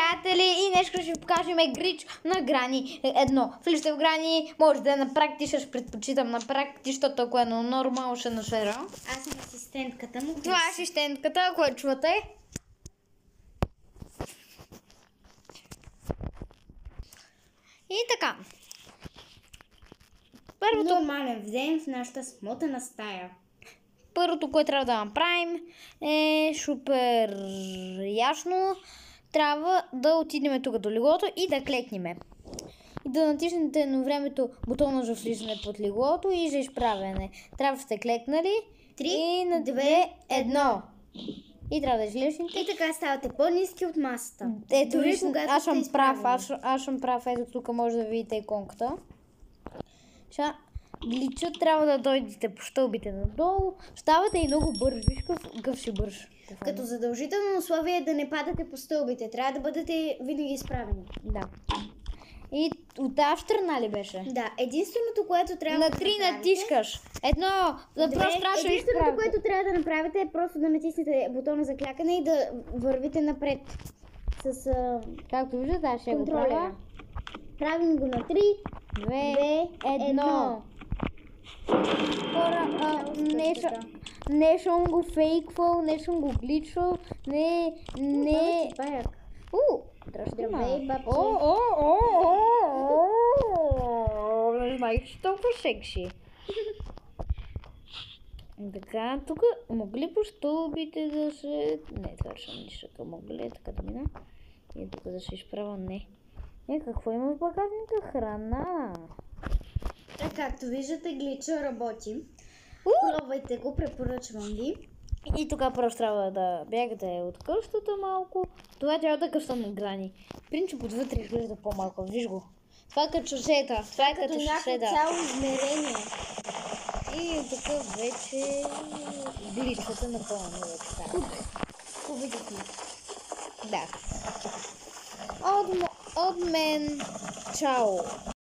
приятели, и днес ще ви покажем глич на Грани 1. Влизате в Грани, може да е на практик, ще предпочитам на практик, защото ако е на нормално ще нашера. Аз съм асистентката му. Това е асистентката, която чувате. И така. Нормален ден в нашата смотана стая. Първото, което трябва да направим е супер ясно. Трябва да отидем тук до леглото и да клекнем. И да натиснете на времето бутона за влизане под леглото и за изправяне. Трябва да сте клекнали. 3, на 2, 1. И трябва да излезете. И така ставате по-ниски от масата. Ето, Дори когато аз сте съм прав, изправени. аз съм прав. Ето тук може да видите иконката. Сега глича трябва да дойдете по стълбите надолу. Ставате и много бърз. Виж какъв си бърз. Като задължително условие е да не падате по стълбите. Трябва да бъдете винаги изправени. Да. И от тази страна ли беше? Да, единственото, което трябва На да 3 направите... натискаш. Едно, да просто трябва да Единственото, което трябва да направите е просто да натиснете бутона за клякане и да вървите напред. С Както виждате, аз ще го правя. контролера. Правим го на 3, 2, 1. Хора, не съм го фейквал, не съм го гличвал, не... Здравей, бабче. Не знаех, че толкова секси. Така, тук могли по стълбите да се... Не, това ще нишъка. Могли така да мина. И тук да се изправя. Не. Какво има в багажника? Храна. Както виждате, глича работи. Пробвайте го, препоръчвам ви. И тук просто трябва да бягате от къщата малко. Това трябва да къща на Грани. Принцип отвътре изглежда по-малко. Виж го. Това е като шосета. Това е като шосета. Цяло измерение. И тук вече гличвата напълно вече. Победихме. Да. От мен, чао!